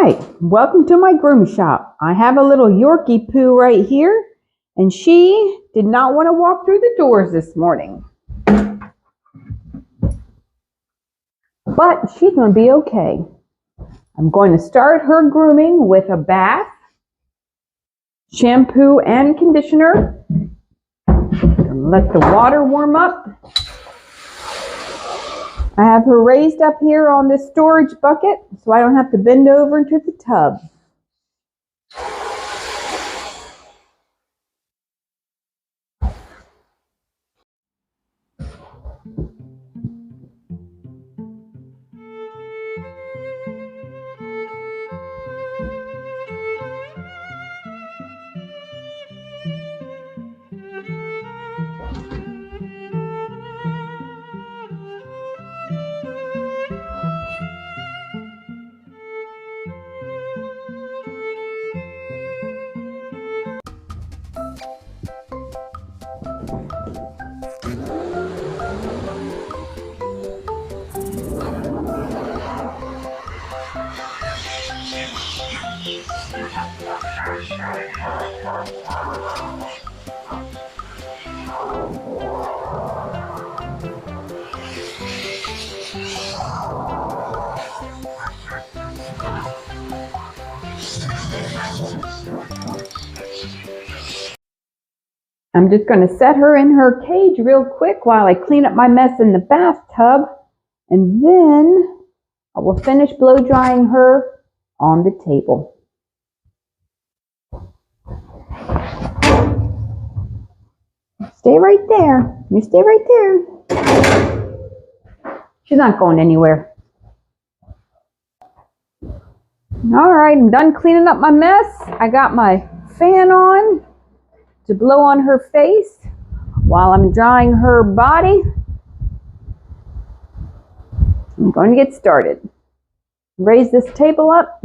Hi, welcome to my groom shop. I have a little Yorkie-Poo right here, and she did not want to walk through the doors this morning. But she's going to be okay. I'm going to start her grooming with a bath, shampoo and conditioner. Let the water warm up. I have her raised up here on this storage bucket so I don't have to bend over into the tub. I'm just going to set her in her cage real quick while I clean up my mess in the bathtub, and then I will finish blow drying her on the table. Stay right there. You stay right there. She's not going anywhere. All right, I'm done cleaning up my mess. I got my fan on to blow on her face while I'm drying her body. I'm going to get started. Raise this table up.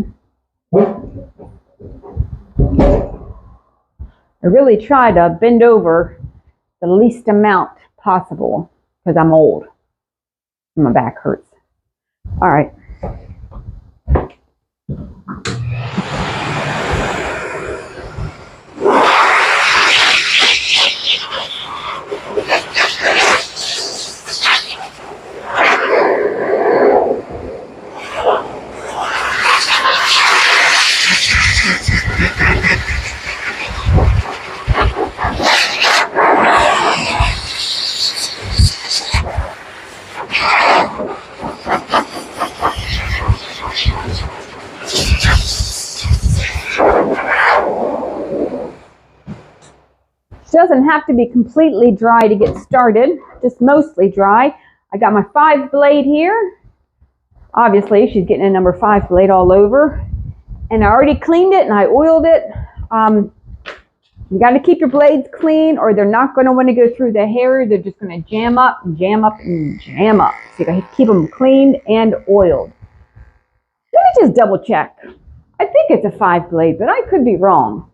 I really try to bend over the least amount possible because I'm old and my back hurts. All right. It doesn't have to be completely dry to get started, just mostly dry. I got my 5 blade here. Obviously, she's getting a number 5 blade all over. And I already cleaned it and I oiled it. You got to keep your blades clean or they're not going to want to go through the hair. They're just going to jam up and jam up and jam up. So you got to keep them cleaned and oiled. Let me just double check. I think it's a 5 blade, but I could be wrong.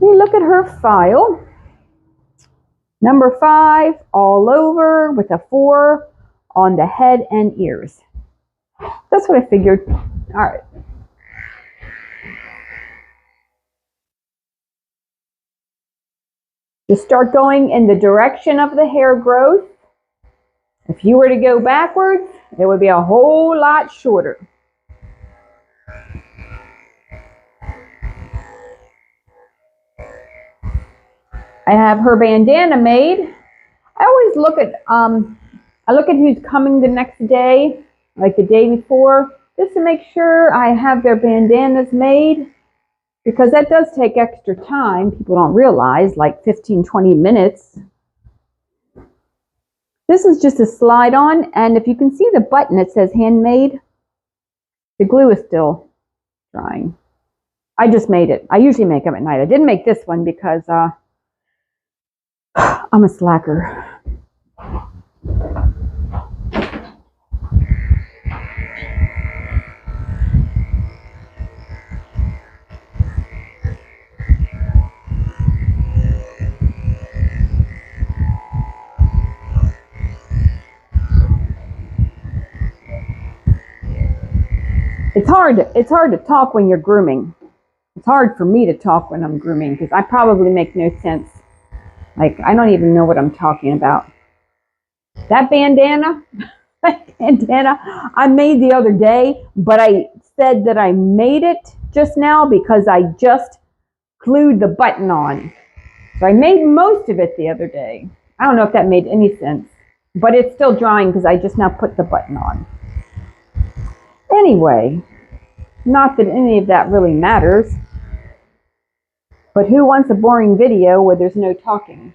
Let me look at her file. Number 5 all over with a 4 on the head and ears. That's what I figured. All right. Just start going in the direction of the hair growth. If you were to go backwards, it would be a whole lot shorter. I have her bandana made. I always look at who's coming the next day, like the day before, just to make sure I have their bandanas made, because that does take extra time. People don't realize, like 15-20 minutes. This is just a slide on, and if you can see the button, it says handmade. The glue is still drying. I just made it. I usually make them at night. I didn't make this one because I'm a slacker. It's hard to talk when you're grooming. It's hard for me to talk when I'm grooming because I probably make no sense. Like, I don't even know what I'm talking about. That bandana, I made the other day, but I said that I made it just now because I just glued the button on. So I made most of it the other day. I don't know if that made any sense, but it's still drying because I just now put the button on. Anyway, not that any of that really matters, but who wants a boring video where there's no talking?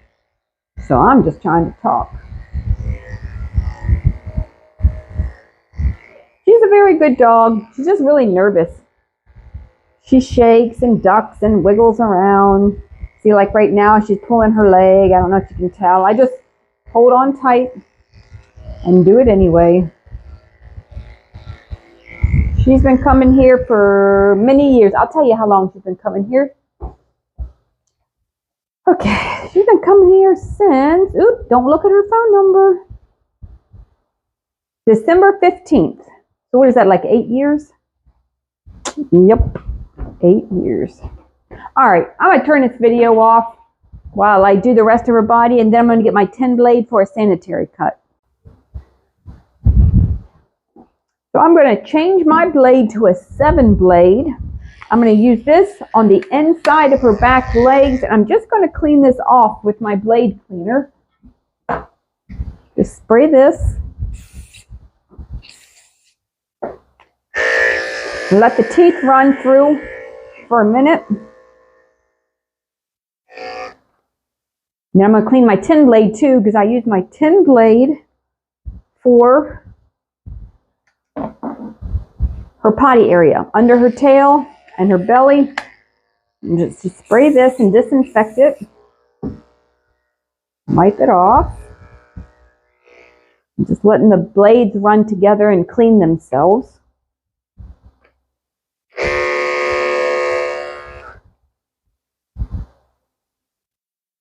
So I'm just trying to talk. She's a very good dog. She's just really nervous. She shakes and ducks and wiggles around. See, like right now, she's pulling her leg. I don't know if you can tell. I just hold on tight and do it anyway. She's been coming here for many years. I'll tell you how long she's been coming here. Okay, she's been coming here since, don't look at her phone number. December 15th. So what is that, like 8 years? Yep, 8 years. All right, I'm going to turn this video off while I do the rest of her body, and then I'm going to get my 10 blade for a sanitary cut. So I'm going to change my blade to a 7 blade. I'm going to use this on the inside of her back legs, and I'm just going to clean this off with my blade cleaner. Just spray this. Let the teeth run through for a minute. Now I'm going to clean my 10 blade too, because I use my 10 blade for her potty area, under her tail and her belly. And just spray this and disinfect it. Wipe it off. And just letting the blades run together and clean themselves.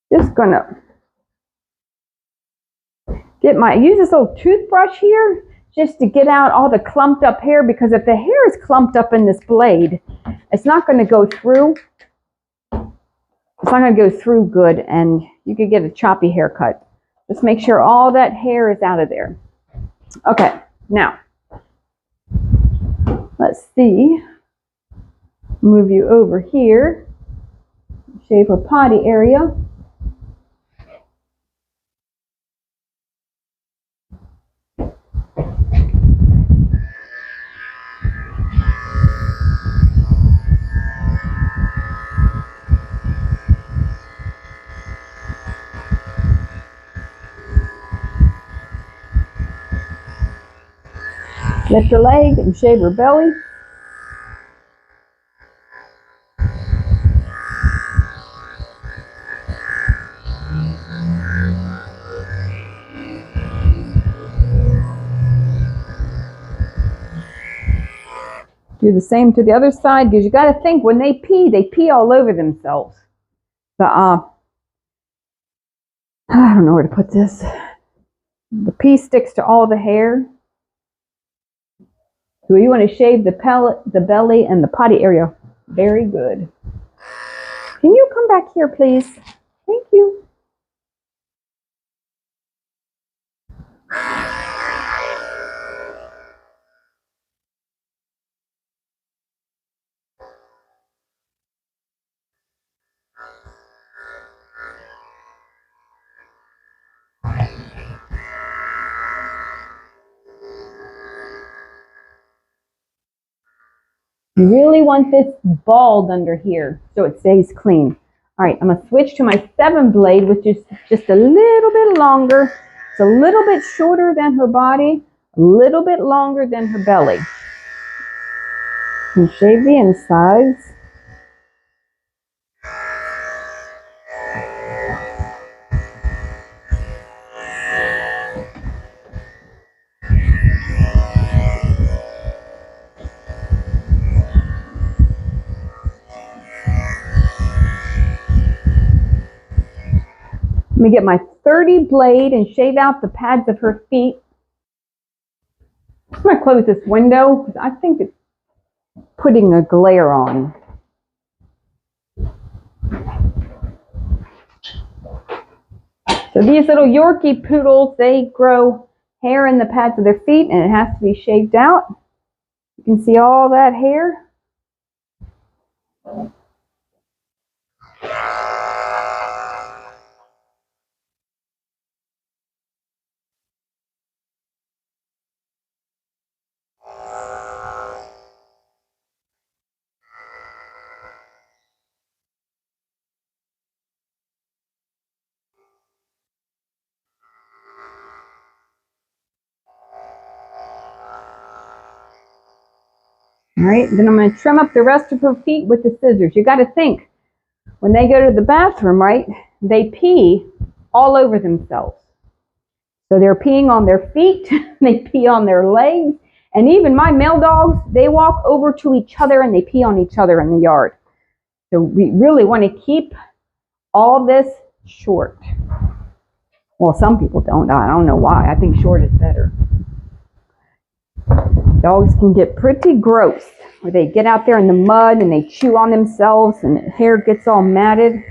Just gonna use this little toothbrush here just to get out all the clumped up hair, because if the hair is clumped up in this blade, it's not going to go through. It's not going to go through good, and you could get a choppy haircut. Just make sure all that hair is out of there. Okay, now let's see. Move you over here. Shave her potty area. Lift her leg and shave her belly. Do the same to the other side, because you got to think when they pee all over themselves. I don't know where to put this. The pee sticks to all the hair. So you want to shave the belly and the potty area. Very good. Can you come back here, please? Thank you. You really want this bald under here so it stays clean. All right, I'm going to switch to my 7 blade, which is just a little bit longer. It's a little bit shorter than her body, a little bit longer than her belly. And shave the insides. Let me get my 30 blade and shave out the pads of her feet. I'm going to close this window because I think it's putting a glare on. So these little Yorkie-Poodles, they grow hair in the pads of their feet, and it has to be shaved out. You can see all that hair. All right, then I'm going to trim up the rest of her feet with the scissors. You got to think, when they go to the bathroom, right, they pee all over themselves. So they're peeing on their feet, they pee on their legs, and even my male dogs, they walk over to each other and they pee on each other in the yard. So we really want to keep all this short. Well, some people don't. I don't know why. I think short is better. Dogs can get pretty gross where they get out there in the mud and they chew on themselves and the hair gets all matted.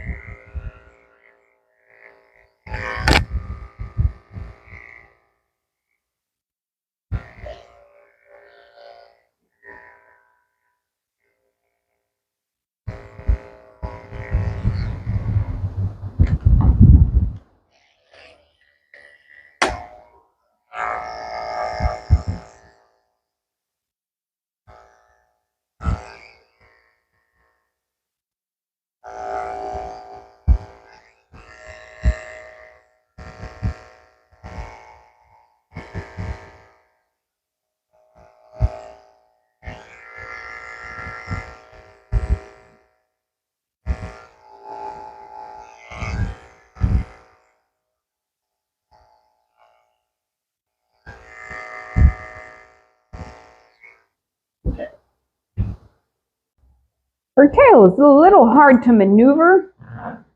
Her tail is a little hard to maneuver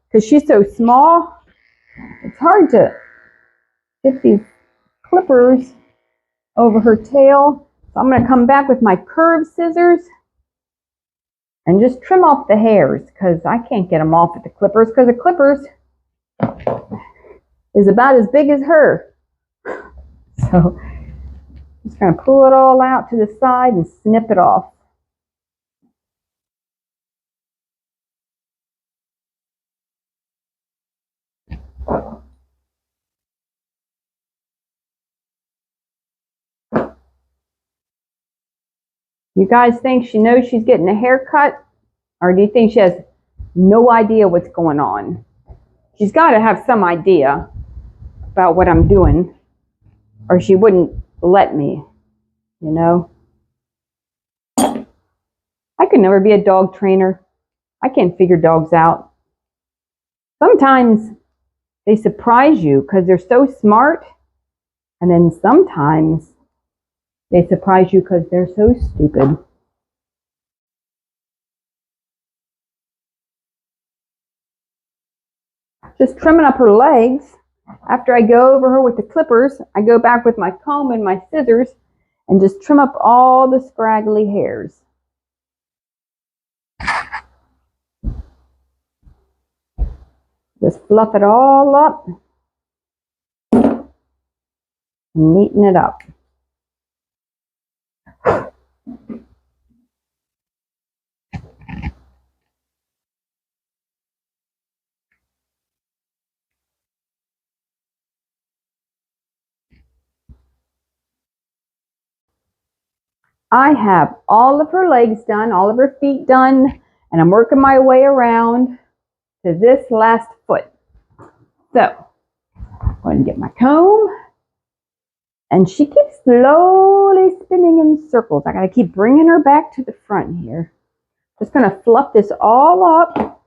because she's so small. It's hard to get these clippers over her tail. So I'm going to come back with my curved scissors and just trim off the hairs because I can't get them off with the clippers because the clippers is about as big as her. So just going to pull it all out to the side and snip it off. You guys think she knows she's getting a haircut? Or do you think she has no idea what's going on? She's got to have some idea about what I'm doing, or she wouldn't let me, you know? I could never be a dog trainer. I can't figure dogs out. Sometimes they surprise you because they're so smart, and then sometimes they surprise you because they're so stupid. Just trimming up her legs. After I go over her with the clippers, I go back with my comb and my scissors and just trim up all the scraggly hairs. Just fluff it all up and neaten it up. I have all of her legs done, all of her feet done, and I'm working my way around to this last foot. So, I'm going to get my comb, and she keeps slowly spinning in circles. I got to keep bringing her back to the front here. Just going to fluff this all up,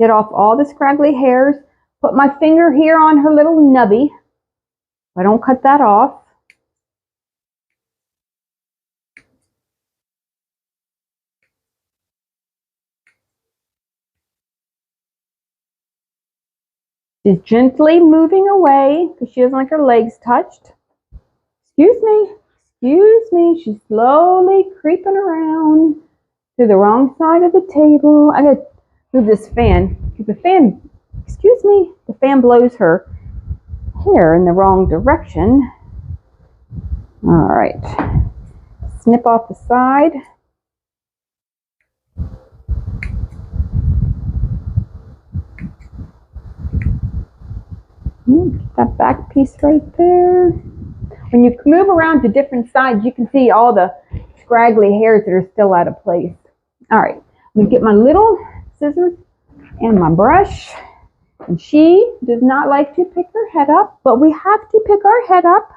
get off all the scraggly hairs, put my finger here on her little nubby. I don't cut that off. She's gently moving away because she doesn't like her legs touched. Excuse me, she's slowly creeping around. to the wrong side of the table. I gotta move this fan. The fan, excuse me, the fan blows her hair in the wrong direction. All right, snip off the side. Get that back piece right there. When you move around to different sides, you can see all the scraggly hairs that are still out of place. All right, I'm gonna get my little scissors and my brush. And she does not like to pick her head up, but we have to pick our head up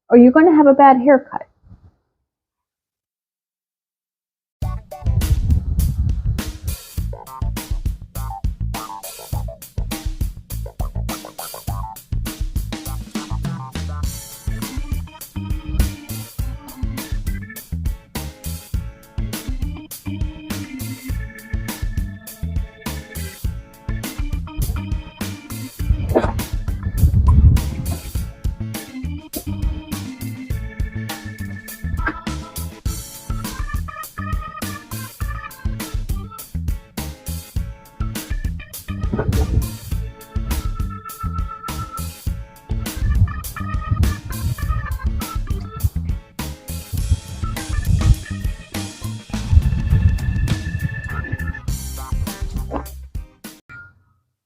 or you're going to have a bad haircut.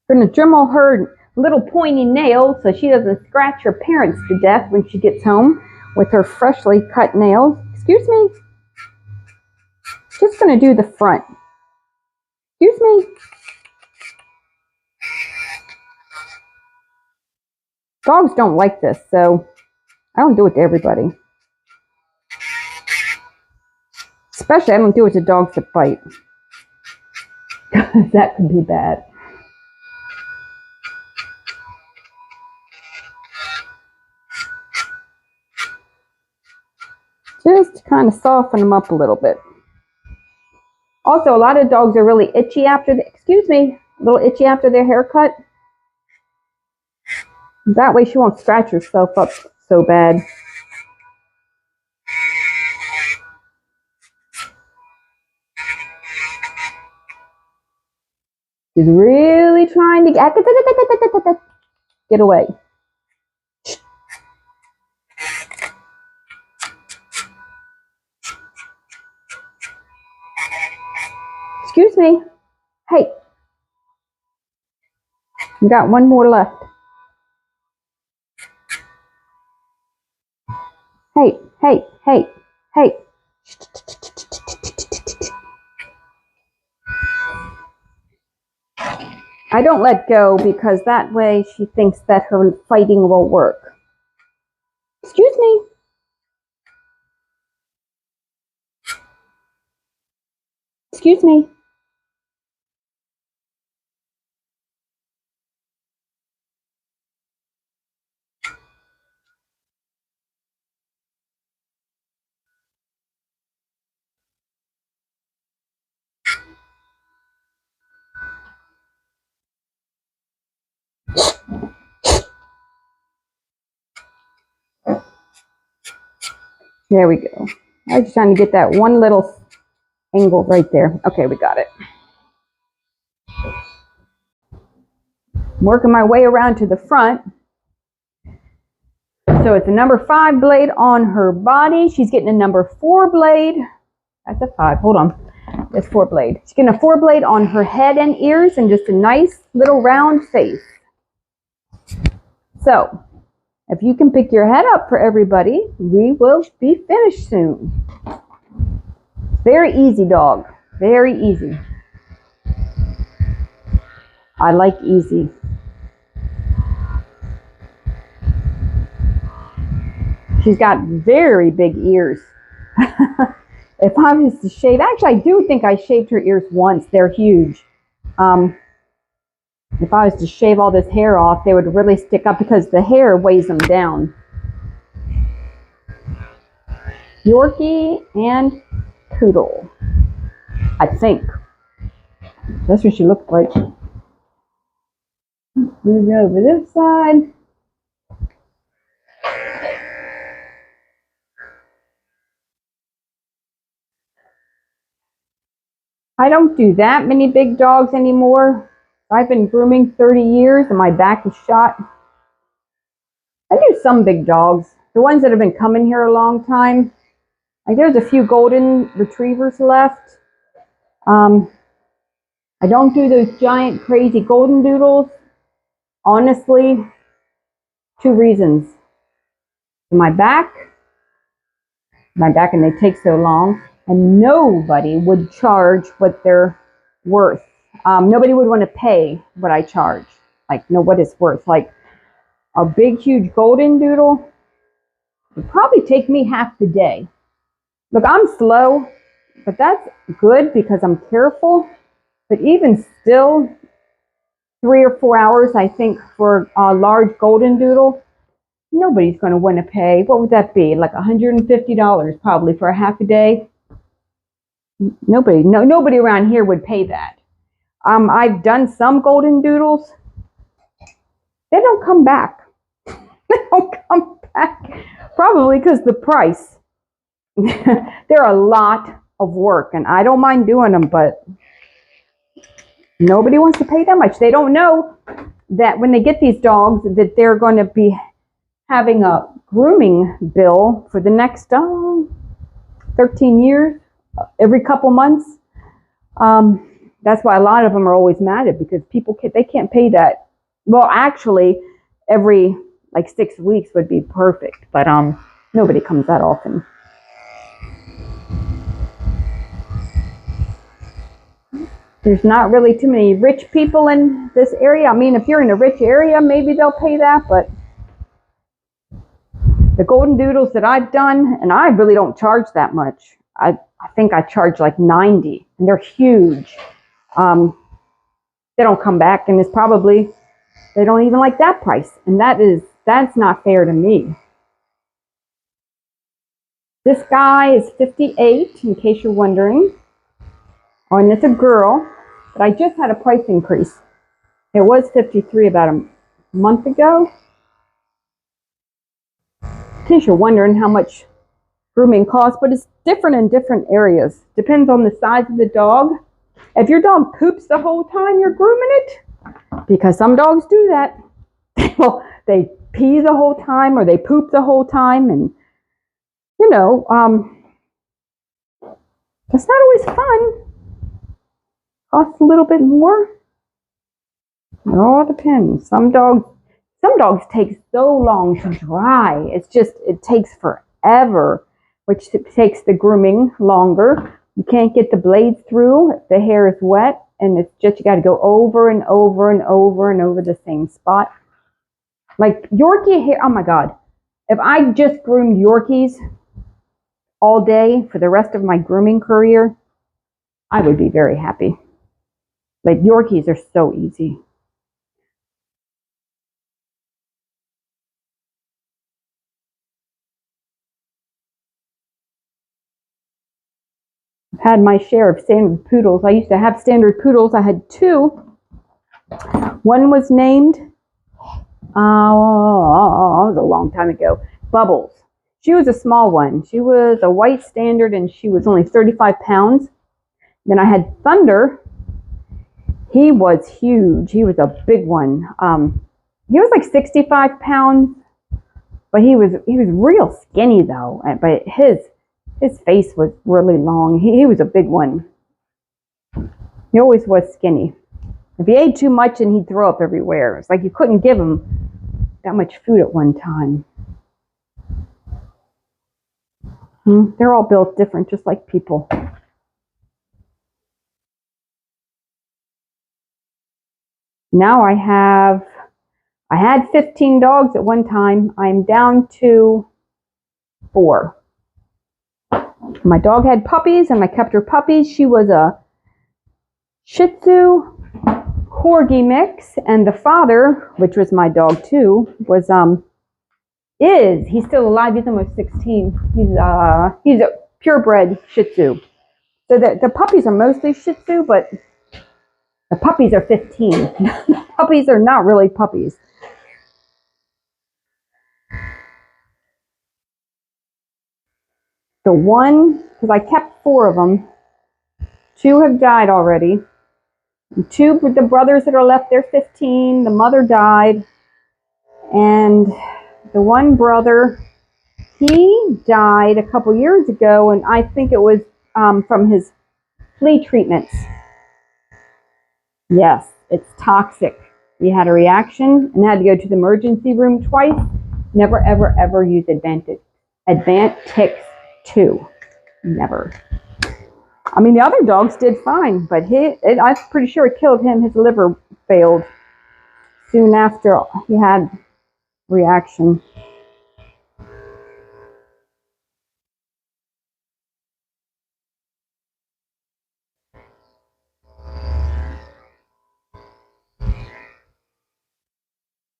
We're going to dremel her little pointy nails so she doesn't scratch her parents to death when she gets home with her freshly cut nails. Excuse me. Just going to do the front. Excuse me. Dogs don't like this, so I don't do it to everybody. Especially I don't do it to dogs that bite. That could be bad. Just to kind of soften them up a little bit. Also, a lot of dogs are really itchy after a little itchy after their haircut. That way she won't scratch herself up so bad. She's really trying to get away. Excuse me. Hey. We got one more left. Hey, hey, hey, hey. I don't let go because that way she thinks that her fighting will work. Excuse me. Excuse me. There we go. I was just trying to get that one little angle right there. Okay, we got it. Working my way around to the front. So it's a number 5 blade on her body. She's getting a number 4 blade. That's a 5. Hold on. That's 4 blade. She's getting a 4 blade on her head and ears and just a nice little round face. So, if you can pick your head up for everybody, we will be finished soon. Very easy, dog. Very easy. I like easy. She's got very big ears. If I was to shave, actually I do think I shaved her ears once. They're huge. If I was to shave all this hair off, they would really stick up because the hair weighs them down. Yorkie and Poodle, I think. That's what she looked like. Move over this side. I don't do that many big dogs anymore. I've been grooming 30 years and my back is shot. I do some big dogs. The ones that have been coming here a long time. Like there's a few golden retrievers left. I don't do those giant crazy golden doodles. Honestly, 2 reasons. My back and they take so long, and nobody would charge what they're worth. Nobody would want to pay what I charge. Like, know what it's worth. Like a big, huge golden doodle would probably take me half the day. Look, I'm slow, but that's good because I'm careful. But even still, 3 or 4 hours, I think, for a large golden doodle, nobody's going to want to pay. What would that be? Like $150 probably for a half a day. Nobody around here would pay that. I've done some golden doodles. They don't come back. They don't come back. Probably because the price. They're a lot of work, and I don't mind doing them, but nobody wants to pay that much. They don't know that when they get these dogs that they're going to be having a grooming bill for the next 13 years, every couple months. That's why a lot of them are always mad at, because they can't pay that. Well, actually, every like 6 weeks would be perfect, but nobody comes that often. There's not really too many rich people in this area. I mean, if you're in a rich area, maybe they'll pay that, but the golden doodles that I've done, and I really don't charge that much. I think I charge like $90, and they're huge. They don't come back, and it's probably, they don't even like that price, and that's not fair to me. This guy is 58, in case you're wondering. Oh, and it's a girl, but I just had a price increase. It was 53 about a month ago. In case you're wondering how much grooming costs, but it's different in different areas. Depends on the size of the dog. If your dog poops the whole time you're grooming it, because some dogs do that. Well, they pee the whole time or they poop the whole time, and that's not always fun. Costs a little bit more. It all depends. Some dogs take so long to dry. It takes forever, which takes the grooming longer. You can't get the blades through if the hair is wet, and it's just, you got to go over and over and over and over the same spot. Like Yorkie hair, oh my God. If I just groomed Yorkies all day for the rest of my grooming career, I would be very happy. Like Yorkies are so easy. I've had my share of standard poodles. I used to have standard poodles. I had 2. One was named, it was a long time ago, Bubbles. She was a small one. She was a white standard, and she was only 35 pounds. Then I had Thunder. He was huge. He was a big one. He was like 65 pounds, but he was real skinny though. But his face was really long. He was a big one. He always was skinny. If he ate too much, and he'd throw up everywhere. It's like you couldn't give him that much food at one time. They're all built different, just like people. Now I had 15 dogs at one time. I'm down to 4. My dog had puppies, and I kept her puppies. She was a Shih Tzu Corgi mix, and the father, which was my dog too, he's still alive. He's almost 16. He's a purebred Shih Tzu. So the puppies are mostly Shih Tzu, but the puppies are 15. The puppies are not really puppies. The one, because I kept 4 of them, 2 have died already. And 2 with the brothers that are left, they're 15. The mother died. And the one brother, he died a couple years ago, and I think it was from his flea treatments. Yes, it's toxic. He had a reaction and had to go to the emergency room twice. Never, ever, ever use Advantix 2. Never. I mean, the other dogs did fine, but I'm pretty sure it killed him. His liver failed soon after he had reaction.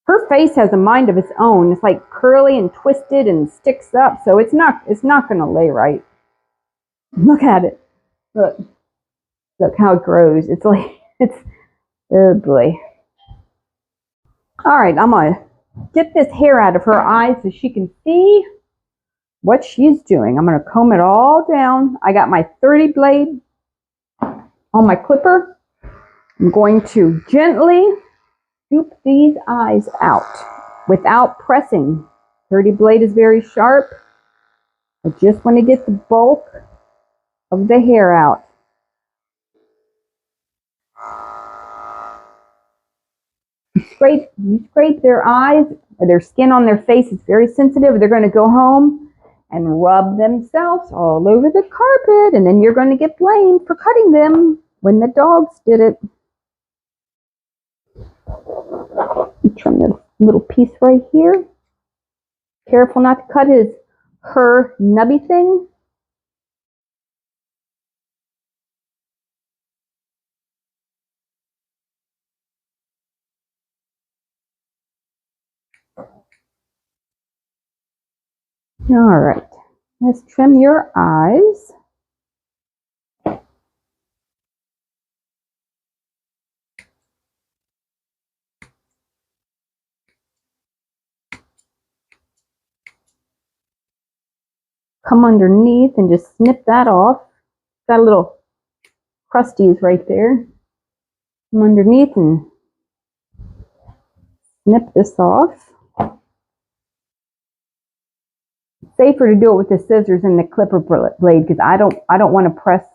Her face has a mind of its own. It's like curly and twisted and sticks up, so it's not going to lay right. Look at it. Look how it grows. It's like oh boy. All right, I'm gonna get this hair out of her eyes so she can see what she's doing. I'm gonna comb it all down. I got my 30 blade on my clipper. I'm going to gently scoop these eyes out without pressing. 30 blade is very sharp. I just want to get the bulk of the hair out. You scrape their eyes or their skin on their face. It's very sensitive. They're going to go home and rub themselves all over the carpet, and then you're going to get blamed for cutting them when the dogs did it. Trim this little piece right here. Careful not to cut her nubby thing. All right, let's trim your eyes. Come underneath and just snip that off. Got a little crusties right there. Come underneath and snip this off. It's safer to do it with the scissors and the clipper blade because I don't want to press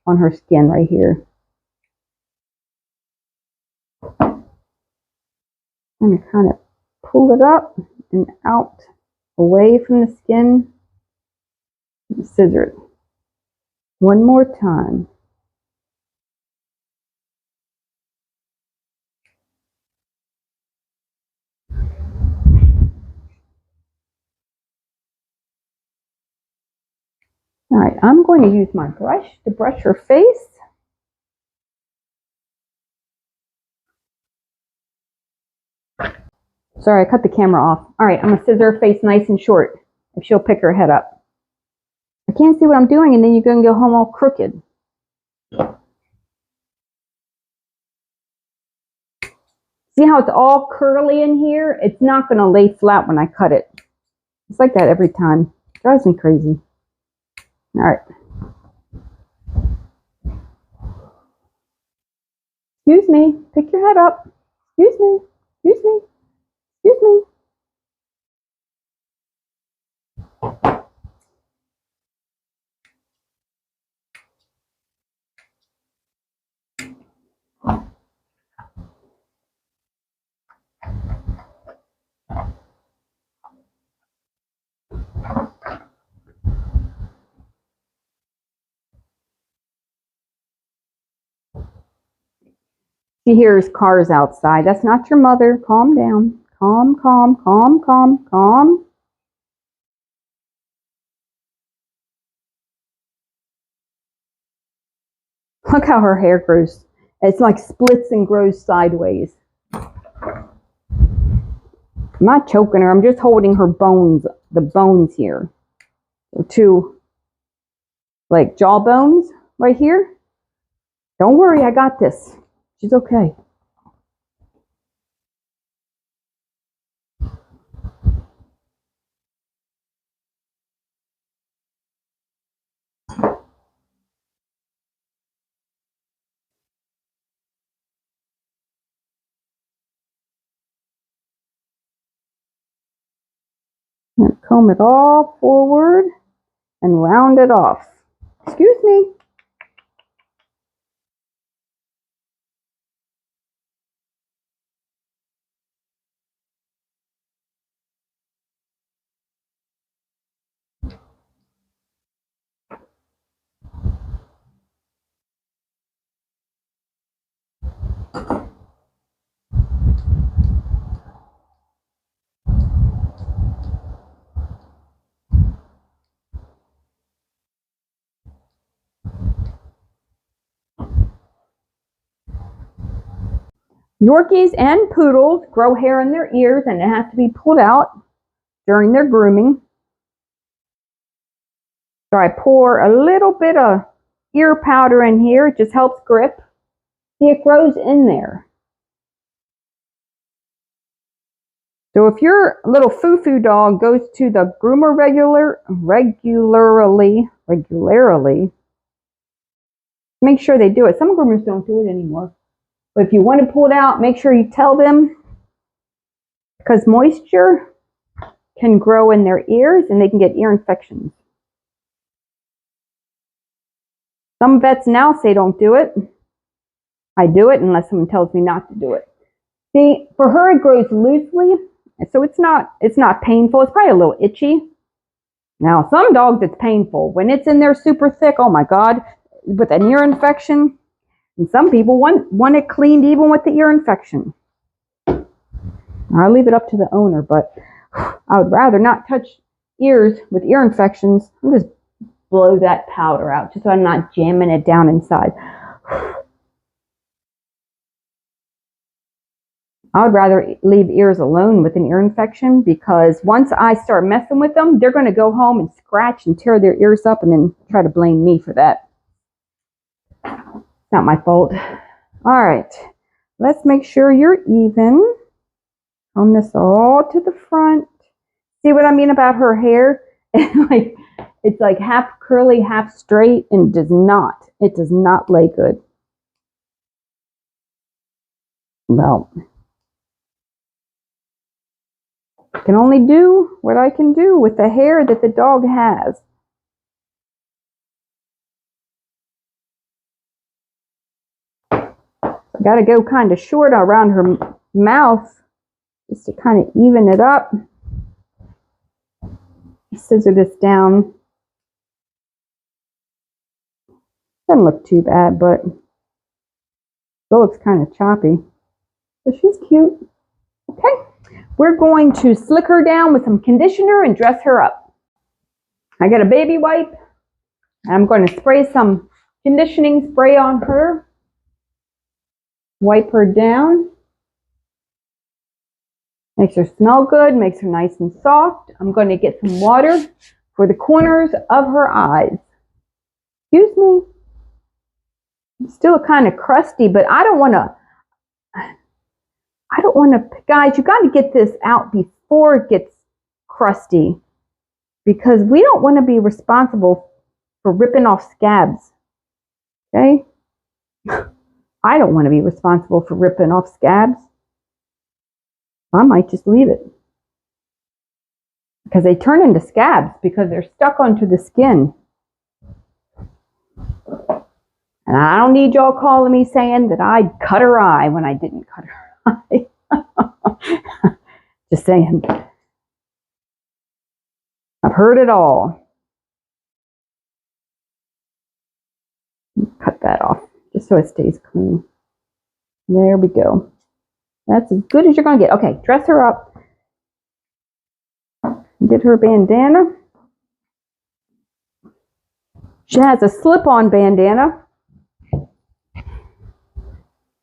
on her skin right here. I'm going to kind of pull it up and out away from the skin. Scissor it one more time. All right, I'm going to use my brush to brush her face. Sorry, I cut the camera off. All right, I'm going to scissor her face nice and short if she'll pick her head up. I can't see what I'm doing, and then you're going to go home all crooked. See how it's all curly in here? It's not going to lay flat when I cut it. It's like that every time. It drives me crazy. All right. Excuse me. Pick your head up. Excuse me. Excuse me. Excuse me. She hears cars outside. That's not your mother. Calm down. Calm, calm, calm, calm, calm. Look how her hair grows. It's like splits and grows sideways. I'm not choking her. I'm just holding her bones, the bones here. The 2, like, jaw bones right here. Don't worry, I got this. She's okay. And comb it all forward and round it off. Excuse me. Yorkies and poodles grow hair in their ears and it has to be pulled out during their grooming. So I pour a little bit of ear powder in here. It just helps grip. See, it grows in there. So if your little foo-foo dog goes to the groomer regularly, make sure they do it. Some groomers don't do it anymore. But if you want to pull it out, make sure you tell them, because moisture can grow in their ears and they can get ear infections. Some vets now say don't do it. I do it unless someone tells me not to do it. See, for her it grows loosely, so it's not painful. It's probably a little itchy. Now, some dogs it's painful. When it's in there super thick, oh my God, with an ear infection. And some people want it cleaned even with the ear infection. I'll leave it up to the owner, but I would rather not touch ears with ear infections. I'll just blow that powder out just so I'm not jamming it down inside. I would rather leave ears alone with an ear infection, because once I start messing with them, they're going to go home and scratch and tear their ears up and then try to blame me for that. Not my fault. All right, let's make sure you're even. Comb this all to the front. See what I mean about her hair? It's like half curly, half straight, and it does not lay good. Well, I can only do what I can do with the hair that the dog has. I got to go kind of short around her mouth just to kind of even it up. Scissor this down. Doesn't look too bad, but it looks kind of choppy. But she's cute. Okay, we're going to slick her down with some conditioner and dress her up. I got a baby wipe. I'm going to spray some conditioning spray on her. Wipe her down. Makes her smell good, makes her nice and soft. I'm going to get some water for the corners of her eyes. Excuse me. It's still kind of crusty, but I don't want to, guys, you got to get this out before it gets crusty, because we don't want to be responsible for ripping off scabs. Okay? I don't want to be responsible for ripping off scabs. I might just leave it, because they turn into scabs because they're stuck onto the skin. And I don't need y'all calling me saying that I cut her eye when I didn't cut her eye. Just saying. I've heard it all. Cut that off just so it stays clean. There we go. That's as good as you're going to get. Okay, dress her up. Get her a bandana. She has a slip-on bandana.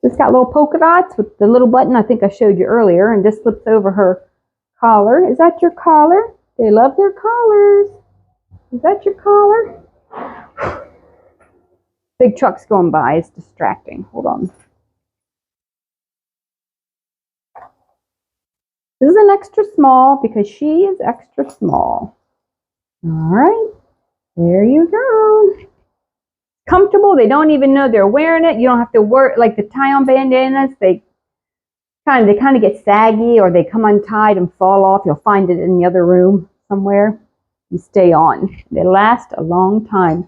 It's got little polka dots with the little button I think I showed you earlier, and this slips over her collar. Is that your collar? They love their collars. Is that your collar? Big truck's going by. It's distracting. Hold on. This is an extra small because she is extra small. All right. There you go. Comfortable. They don't even know they're wearing it. You don't have to worry. Like the tie-on bandanas, they kind of get saggy, or they come untied and fall off. You'll find it in the other room somewhere, and stay on. They last a long time.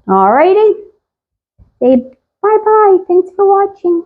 Alrighty. Say bye-bye. Thanks for watching.